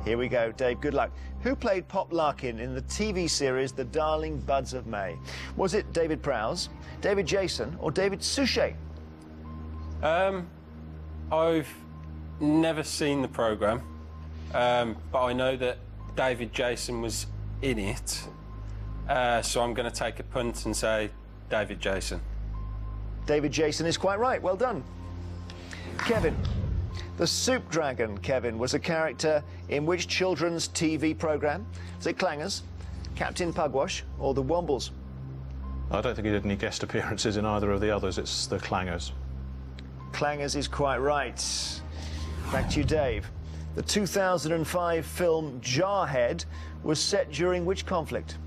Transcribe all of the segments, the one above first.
Here we go, Dave, good luck. Who played Pop Larkin in the TV series The Darling Buds of May? Was it David Prowse, David Jason, or David Suchet? I've never seen the programme, but I know that David Jason was in it, so I'm going to take a punt and say David Jason. David Jason is quite right, well done. Kevin, the Soup Dragon, Kevin, was a character in which children's TV programme? Was it Clangers, Captain Pugwash, or the Wombles? I don't think he did any guest appearances in either of the others. It's the Clangers. Clangers is quite right. Back to you, Dave. The 2005 film Jarhead was set during which conflict?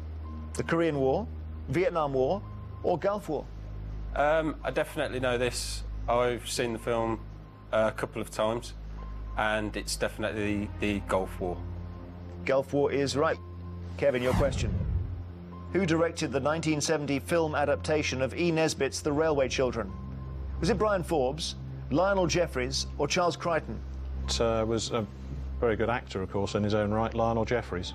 The Korean War, Vietnam War, or Gulf War? I definitely know this. I've seen the film a couple of times, and it's definitely the Gulf War. Gulf War is right. Kevin, your question. Who directed the 1970 film adaptation of E. Nesbitt's The Railway Children? Was it Brian Forbes, Lionel Jeffries, or Charles Crichton? It was a very good actor, of course, in his own right, Lionel Jeffries.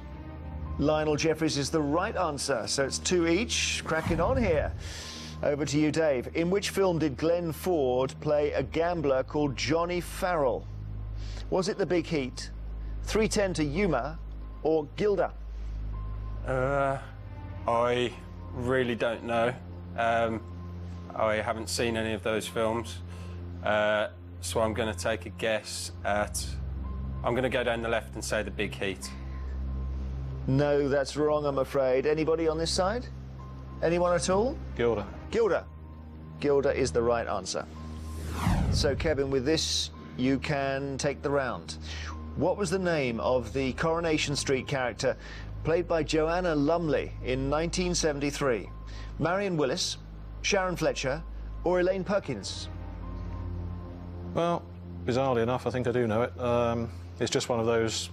Lionel Jeffries is the right answer, so it's 2 each. Cracking on here. Over to you, Dave. In which film did Glenn Ford play a gambler called Johnny Farrell? Was it The Big Heat, 3:10 to Yuma, or Gilda? I really don't know. I haven't seen any of those films, so I'm going to take a guess at... I'm going to go down the left and say The Big Heat. No, that's wrong, I'm afraid. Anybody on this side? Anyone at all? Gilda. Gilda. Gilda is the right answer. So, Kevin, with this, you can take the round. What was the name of the Coronation Street character played by Joanna Lumley in 1973? Marion Willis, Sharon Fletcher, or Elaine Perkins? Well, bizarrely enough, I think I do know it. It's just one of those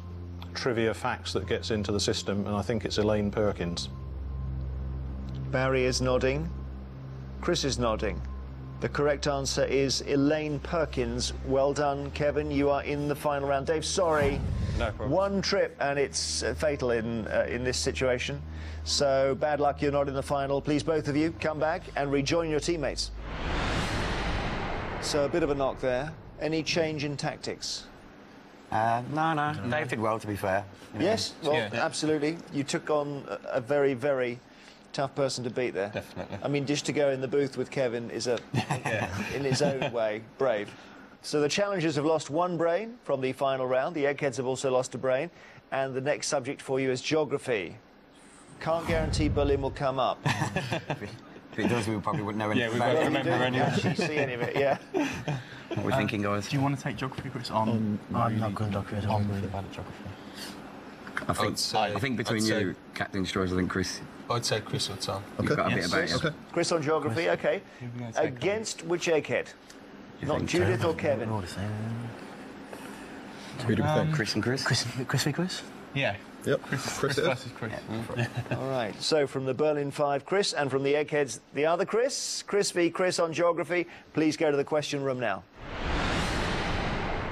trivia facts that gets into the system, and I think it's Elaine Perkins. Barry is nodding. Chris is nodding. The correct answer is Elaine Perkins. Well done, Kevin. You are in the final round. Dave, sorry. No problem. One trip, and it's fatal in this situation. So, bad luck, you're not in the final. Please, both of you, come back and rejoin your teammates. So, a bit of a knock there. Any change in tactics? No. Dave did well, to be fair. You know. Yes, well, Yeah. absolutely. You took on a very, very tough person to beat there. Definitely. I mean, just to go in the booth with Kevin is in its own way, brave. So the challengers have lost one brain from the final round. The eggheads have also lost a brain. And the next subject for you is geography. Can't guarantee Berlin will come up. If it does, we probably wouldn't know anything about won't it. remember You anyway. actually see any of it, yeah. What are we thinking, guys? Do you want to take geography, Chris? I'm not good at geography. I'm really bad at geography. I think between you, Captain Destroyers, I think Chris... I'd say Chris or Tom. You've got a bit about it. Okay. Chris on geography, okay. Against which egghead? Not think? Judith or Kevin? We're all the same. Who do we think? Chris and Chris? Chris v. Chris? Yeah. Yep. Chris it is. Chris. All right, so from the Berlin 5, Chris, and from the eggheads, the other Chris. Chris v. Chris on geography. Please go to the question room now.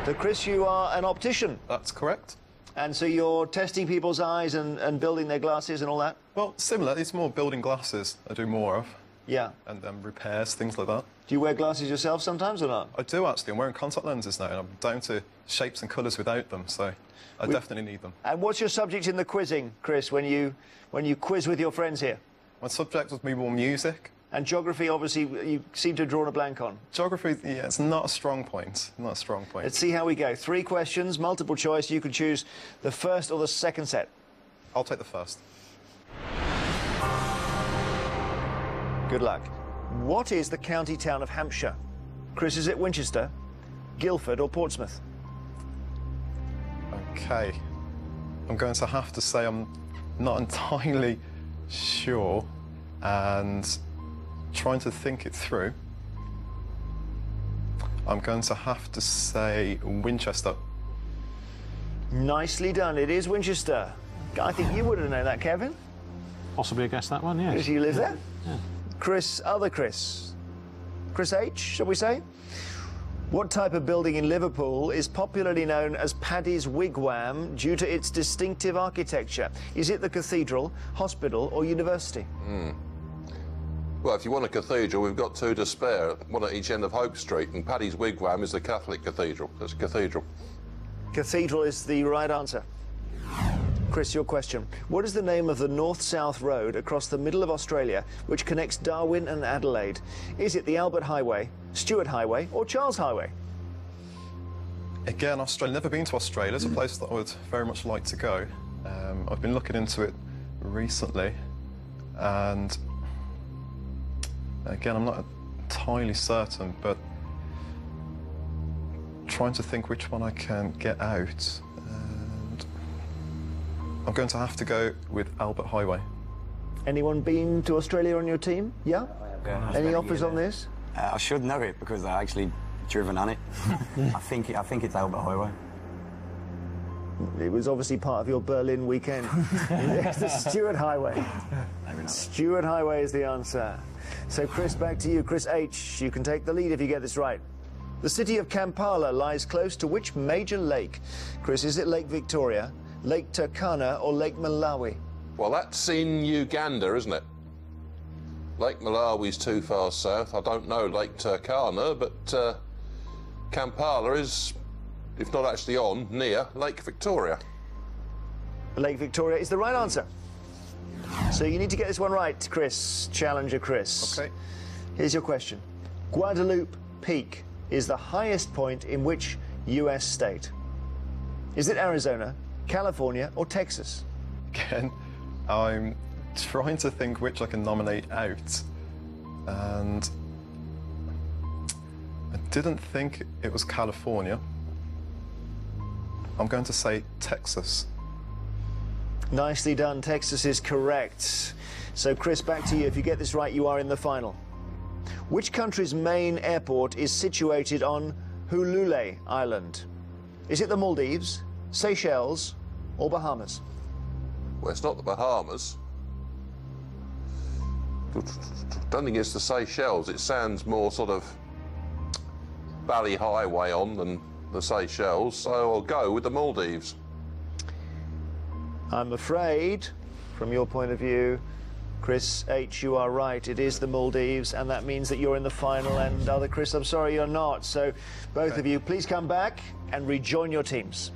So, Chris, you are an optician. That's correct. And so you're testing people's eyes and building their glasses and all that? Well, similar. It's more building glasses I do more of. Yeah. And repairs, things like that. Do you wear glasses yourself sometimes or not? I do, actually. I'm wearing contact lenses now, and I'm down to shapes and colours without them, so I definitely need them. And what's your subject in the quizzing, Chris, when you quiz with your friends here? My subject would be more music. And geography, obviously, you seem to have drawn a blank on. Geography, yeah, it's not a strong point. Not a strong point. Let's see how we go. 3 questions, multiple choice. You can choose the first or the second set. I'll take the first. Good luck. What is the county town of Hampshire? Chris, is it Winchester, Guildford or Portsmouth? OK. I'm going to have to say I'm not entirely sure, and trying to think it through, I'm going to have to say Winchester. Nicely done. It is Winchester. I think you would have known that, Kevin. Possibly guessed that one, yes. Because you live there. Yeah. Chris, other Chris. Chris H, shall we say? What type of building in Liverpool is popularly known as Paddy's Wigwam due to its distinctive architecture? Is it the cathedral, hospital or university? Well, if you want a cathedral, we've got two to spare, one at each end of Hope Street, and Paddy's Wigwam is the Catholic cathedral. That's a cathedral. Cathedral is the right answer. Chris, your question. What is the name of the north-south road across the middle of Australia which connects Darwin and Adelaide? Is it the Albert Highway, Stuart Highway or Charles Highway? Again, Australia. Never been to Australia. It's a place that I would very much like to go. I've been looking into it recently, and again, I'm not entirely certain, but trying to think which one I can get out. And I'm going to have to go with Albert Highway. Anyone been to Australia on your team? Yeah? Any offers on this? I should know it because I actually driven on it. I think it's Albert Highway. It was obviously part of your Berlin weekend. It's the Stuart Highway. Stuart Highway is the answer. So, Chris, back to you. Chris H., you can take the lead if you get this right. The city of Kampala lies close to which major lake? Chris, is it Lake Victoria, Lake Turkana or Lake Malawi? Well, that's in Uganda, isn't it? Lake Malawi's too far south. I don't know Lake Turkana, but Kampala is, if not actually on, near Lake Victoria. Lake Victoria is the right answer. So you need to get this one right, Chris. Challenger Chris. Okay. Here's your question. Guadalupe Peak is the highest point in which US state? Is it Arizona, California or Texas? Again, I'm trying to think which I can nominate out, and I didn't think it was California. I'm going to say Texas. Nicely done. Texas is correct. So, Chris, back to you. If you get this right, you are in the final. Which country's main airport is situated on Hulule Island? Is it the Maldives, Seychelles or Bahamas? Well, it's not the Bahamas. Don't think it's the Seychelles. It sounds more sort of Bally Highway on than the Seychelles, so I'll go with the Maldives. I'm afraid, from your point of view, Chris H., you are right. It is the Maldives, and that means that you're in the final. And other Chris, I'm sorry you're not. So both of you, please come back and rejoin your teams.